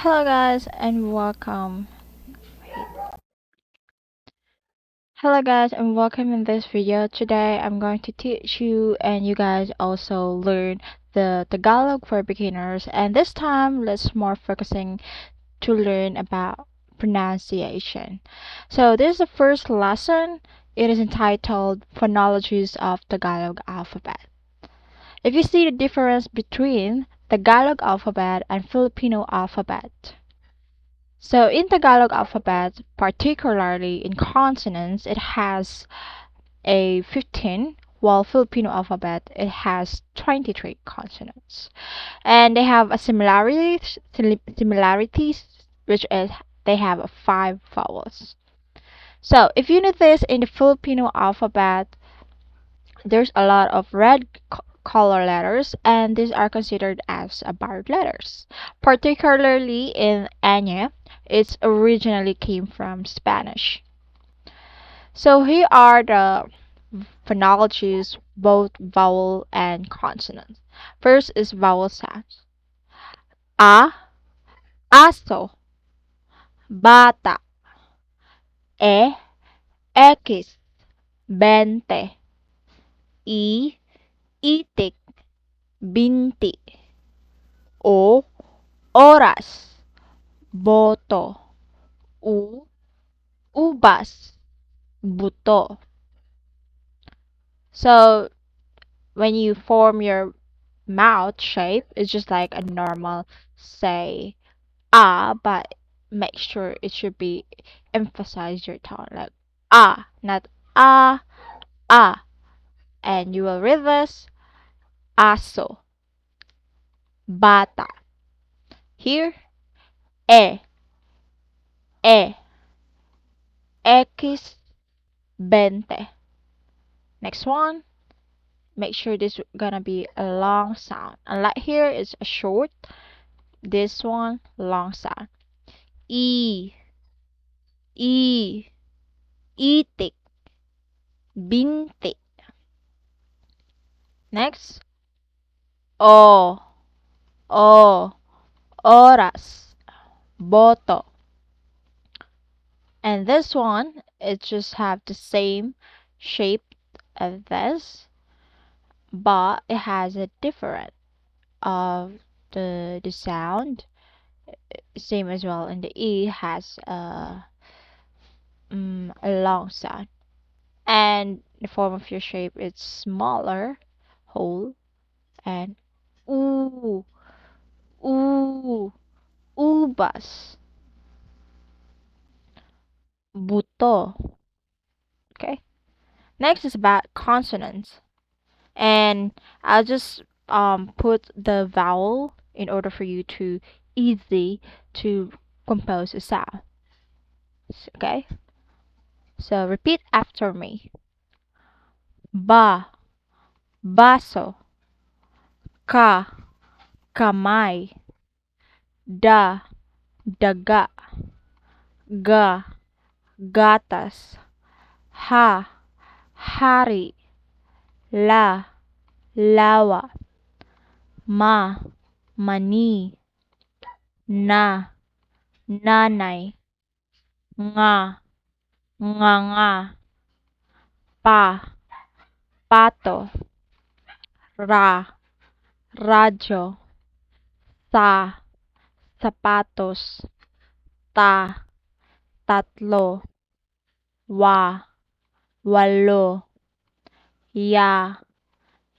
Hello guys and welcome. Hello guys and welcome in this video. Today I'm going to teach you and you guys also learn the Tagalog for beginners, and this time let's more focusing to learn about pronunciation. So this is the first lesson. It is entitled Phonologies of Tagalog Alphabet. If you see the difference between Tagalog alphabet and Filipino alphabet. So in Tagalog alphabet, particularly in consonants, it has a 15, while Filipino alphabet it has 23 consonants. And they have a similarities, which is they have 5 vowels. So if you notice in the Filipino alphabet, there's a lot of red color letters, and these are considered as barred letters. Particularly in Anya, it originally came from Spanish. So here are the phonologies, both vowel and consonant. First is vowel sounds. A, aso, bata, e, x, 20, I, itik, binti, o, oras, boto, u, ubas, buto. So when you form your mouth shape, it's just like a normal say but make sure it should be emphasize your tone like not ah. And you will read this aso, bata. Here, e, e, x, 20. Next one, make sure this gonna be a long sound. Unlike here, it's a short. This one, long sound. E, I, itik, binti. Next, o, o, oras, boto. And this one, it just have the same shape as this, but it has a different of the sound. Same as well, and the E has a long sound. And the form of your shape is smaller, whole, and oo, oo, ubas, buto. Okay. Next is about consonants, and I'll just put the vowel in order for you to easy to compose a sound. Okay. So repeat after me. Ba, baso, ka, kamay, da, daga, ga, gatas, ha, hari, la, lawa, ma, mani, na, nanay, nga, nga, pa, pato, ra, radyo, sa, sapatos, ta, tatlo, wa, walo, ya,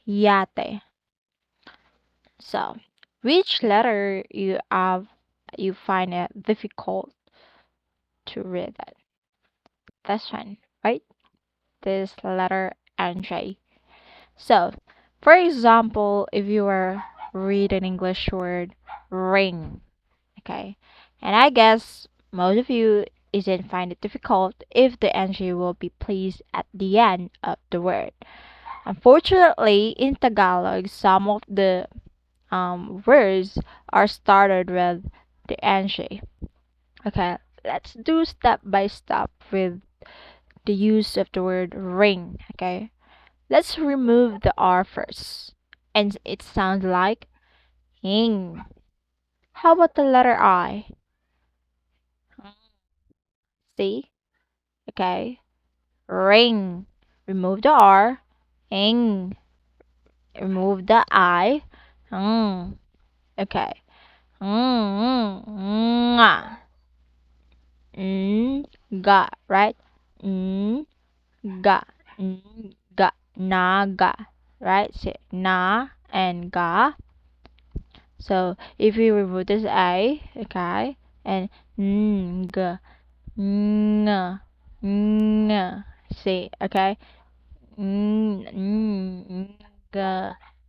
yate. So, which letter you find it difficult to read it? This one, right? This letter NJ. So, for example, if you were read an English word ring, okay, and I guess most of you isn't find it difficult if the NG will be placed at the end of the word. Unfortunately, in Tagalog, some of the words are started with the NG. Okay, let's do step by step with the use of the word ring. Okay, let's remove the R first, and it sounds like hing, How about the letter I? See? Okay. Ring. Remove the R. Ing. Remove the I. Mm. Okay. Nga. Ga, right? Ga. Ga. Naga. Right? So, na and ga. So, if we remove this I, okay, and g, ng, ng, see, okay? G,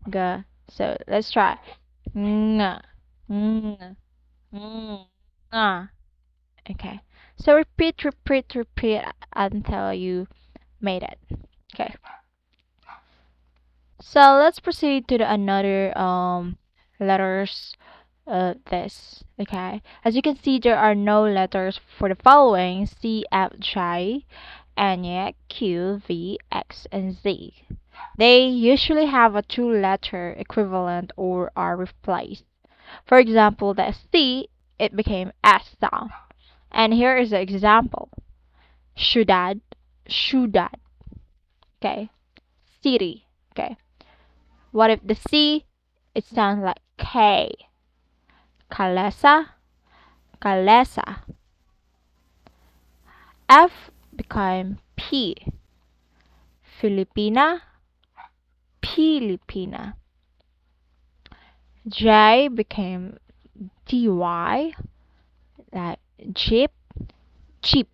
g. So, let's try. Ng, ng, ng. Okay. So repeat, repeat, repeat until you made it. Okay. So let's proceed to the another letters this. Okay. As you can see, there are no letters for the following: C, F, J, N, Q, V, X, and Z. They usually have a two-letter equivalent or are replaced. For example, the C, it became S sound. And here is the example. Ciudad, ciudad. Okay. City. Okay. What if the C, it sounds like K? Calesa, calesa. F became P. Filipina, Pilipina. J became DY, like Jeep, Jeep.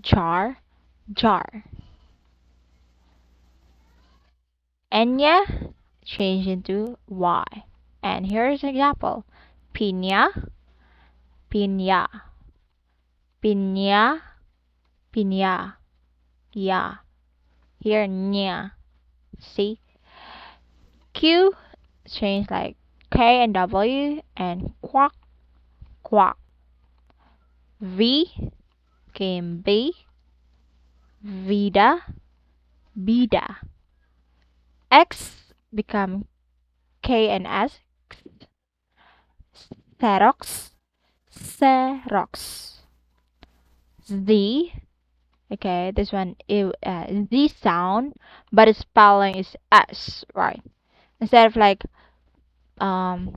Jar, jar. Enya changed into Y. And here's an example. Piña, piña. Piña, piña. Yeah. Here, nya. See? Q change like K and W and quack, quack. V came B, vida, vida. X become K and S, Xerox, Xerox. Z, okay, this one is Z sound, but its spelling is S, right? Instead of like um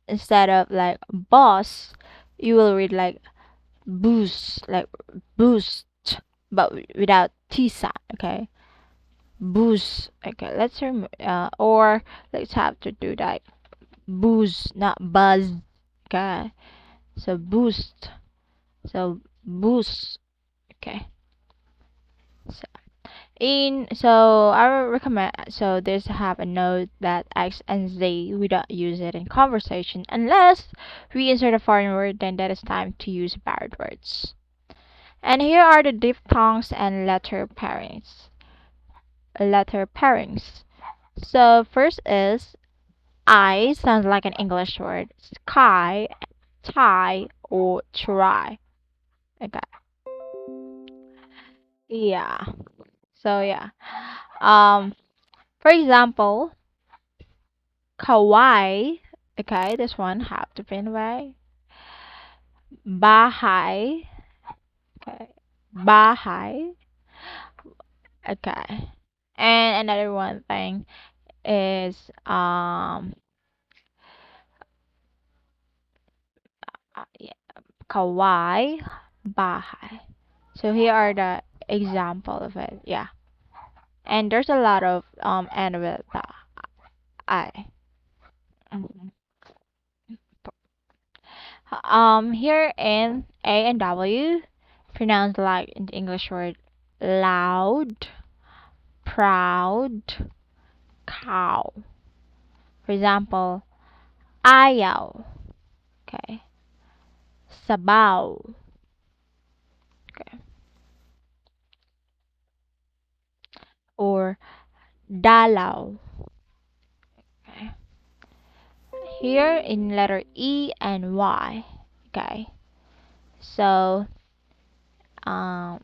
instead of like boss, you will read like boost, like boost, but without T sound, okay? Boost, okay, or let's have to do that. Boost, not buzz, okay? So boost, so boost, okay? So I would recommend this have a note that X and Z we don't use it in conversation unless we insert a foreign word, then that is time to use barred words. And here are the diphthongs and letter pairings. Letter pairings. So first is I sounds like an English word. Sky, tie, or try. Okay. Yeah. So yeah. Um for example, kawaii. Okay, this one have to be in way. Bahay. Okay. Bahay. Okay. And another one thing is yeah, kawaii, bahay. So here are the example of it. Yeah. And there's a lot of end with the I. Mhm. Here in A and W, pronounced like in the English word loud, proud, cow. For example, ayaw, okay, sabaw, okay, or dalaw, okay. Here in letter E and Y, okay. So, um,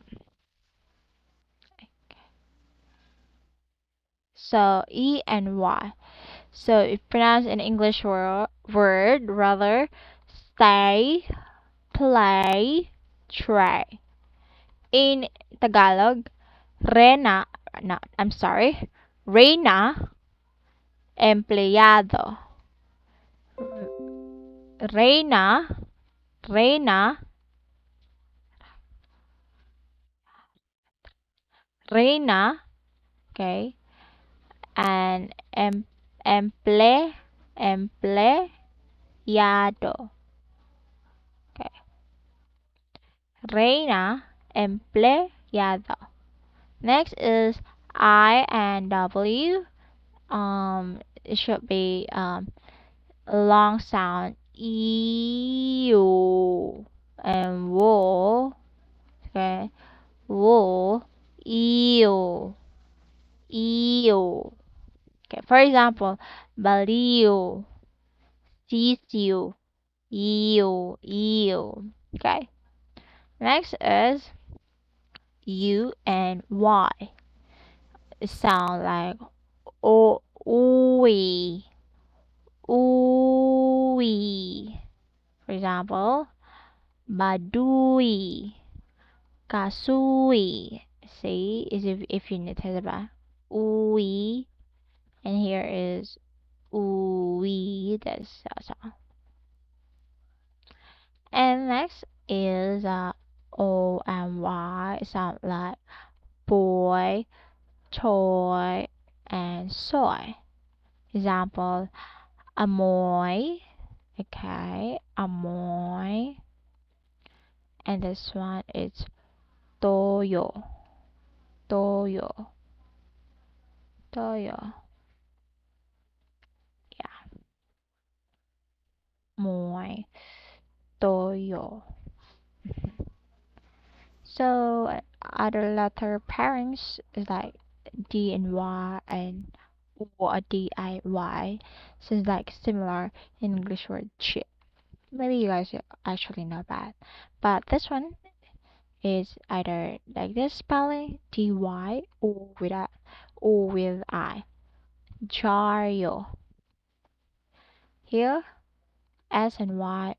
E and Y. So if pronounced in English word rather, stay, play, try. In Tagalog, Rena, no, I'm sorry, Reina, empleado. Reina, Reina, Reina, okay, and empleado, okay. Reina, empleado. Next is I and W. It should be a long sound ew and wool. Okay, wool, ew, ew. Okay, for example, baliw, sisiu, ew, ew. Okay, next is U and Y. It sound like o, ooey, ooey. For example, badui, kasui. See, is if you need to about ooey, and here is ooey. That's all. And next is O and Y. Sound like boy, toy, and soy. Example, amoy. Okay, amoy. And this one is toyo, toyo, toyo. Yeah, moy, toyo. So other letter pairings is like D and Y and or D I Y. So it's like similar in English word chip. Maybe you guys actually know that. But this one is either like this spelling D Y or with I. Jaryo. Here S and Y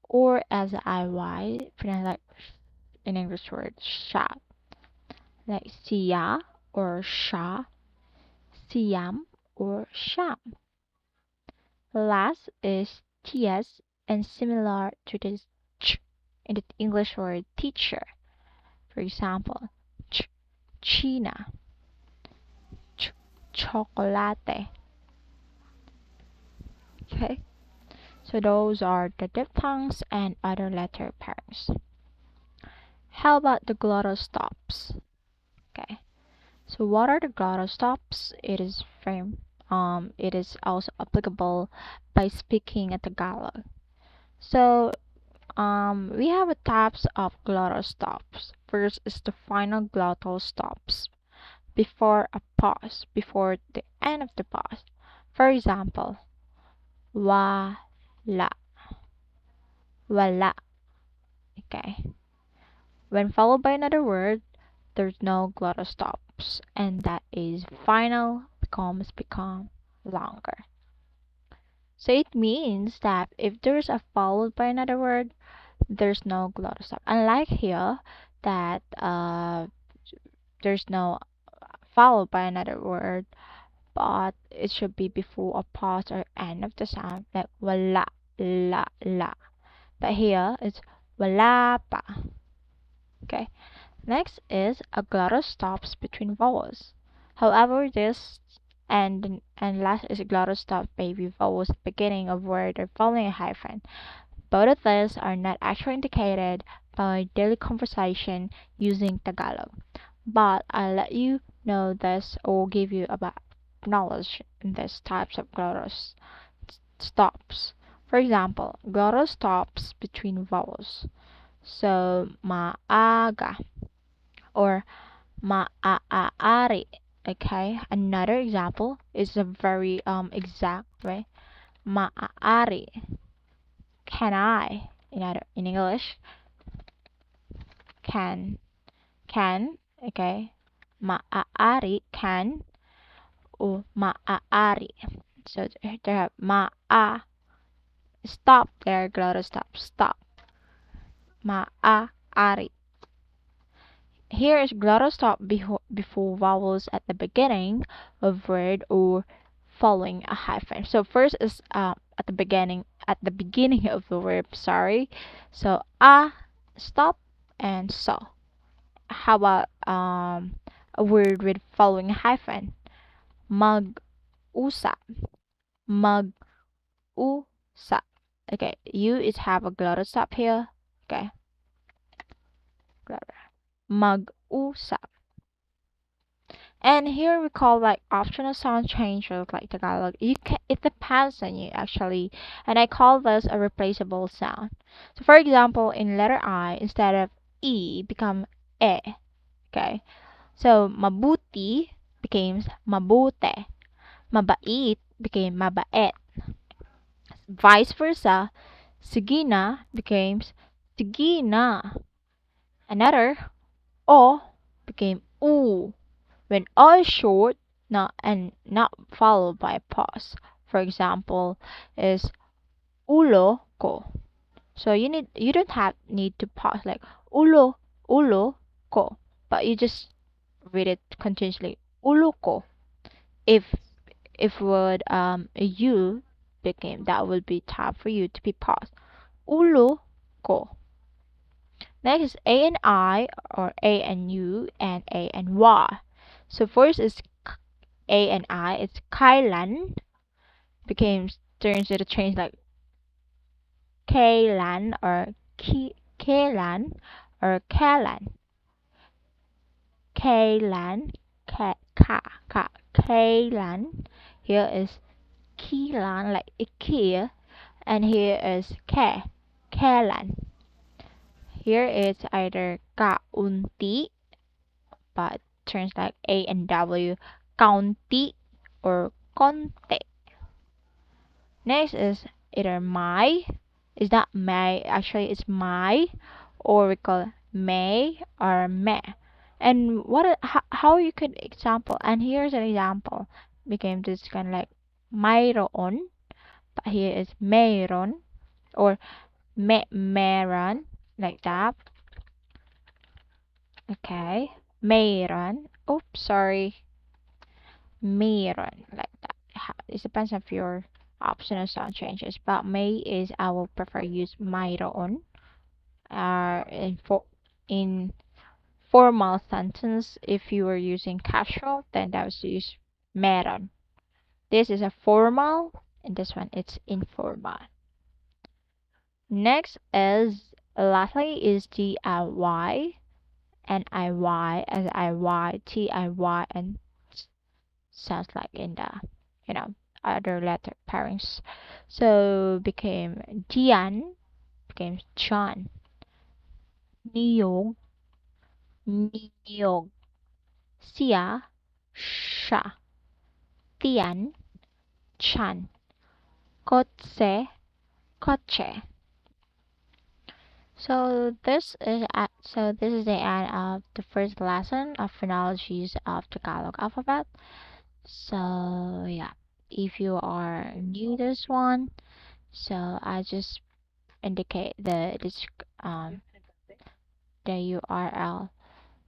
or as I Y pronounce like in English word shop. Like siya or sha, siam or sham. Last is ts and similar to this ch in the English word teacher. For example, china, chocolate. Okay, so those are the diphthongs and other letter pairs. How about the glottal stops? Okay, so what are the glottal stops? It is also applicable by speaking a Tagalog. So we have a types of glottal stops. First is the final glottal stops before a pause, before the end of the pause. For example, wala, wala. Okay. When followed by another word, there's no glottal stops, and that is final become longer. So it means that if there's a followed by another word, there's no glottal stop. Unlike here, that there's no followed by another word, but it should be before a pause or end of the sound, like wala, la. But here it's wala pa. Okay. Next is a glottal stops between vowels. However, this and last is a glottal stop baby vowels at the beginning of word or following a hyphen. Both of these are not actually indicated by daily conversation using Tagalog, but I'll let you know this or give you about knowledge in these types of glottal stops. For example, glottal stops between vowels. So maaga or maaari. Okay, another example is a very exact way. Maaari. Can I? In English, can. Okay, maaari can or maaari. So they have maa Stop there, glottal stop. Stop. Maaari. Here is glottal stop before vowels at the beginning of word or following a hyphen. So first is at the beginning of the word, sorry. So stop, and so. How about a word with following a hyphen? Mag-usap. Mag-usap. Okay, you is have a glottal stop here. Okay, glottal. Mag-usap. And here we call like optional sound changes like Tagalog. It depends on you actually. And I call this a replaceable sound. So for example, in letter I, instead of E become E. Okay. So mabuti becomes mabute. Mabait became mabait. Vice versa, sigina becomes sigina. Another o became u. When O is short, not followed by a pause. For example, is ulo ko. So you don't need to pause like ulo ko, but you just read it continuously. Ulo ko. If word you became, that will be time for you to be paused. Ulo ko. Next is A and I, or A and U, and A and Y. So first is A and I. It's kailan becomes turns into change like kailan or kailan or kailan. Kailan, kailan. Here is kilan like IKEA, and here is kailan. Here it's either kaunti, but turns like A and W, county or konti. Next is either my, is that may, actually it's my, or we call may or me. And how you could example, and here's an example, became this kind of like mayroon, but here is mayroon, or meron, like that. Okay, mayroon. Oops, sorry. Mayroon, like that. It depends on your optional sound changes, but may is I will prefer use mayroon. In formal sentence, if you were using casual, then that was use meron. This is a formal, and this one it's informal. Next is lastly is DIY, NIY, as IY, TIY, and sounds like in the you know other letter pairings. So became Jian, became John. Niyog, niyog. Sia, sha. Tian, chan. Kotse, koche. So this is the end of the first lesson of phonologies of Tagalog alphabet. So yeah, if you are new to this one, so I just indicate the URL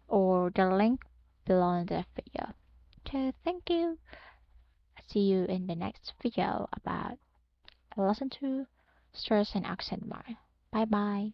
or the link below in the video. So thank you. See you in the next video about lesson 2, stress and accent mark. Bye bye.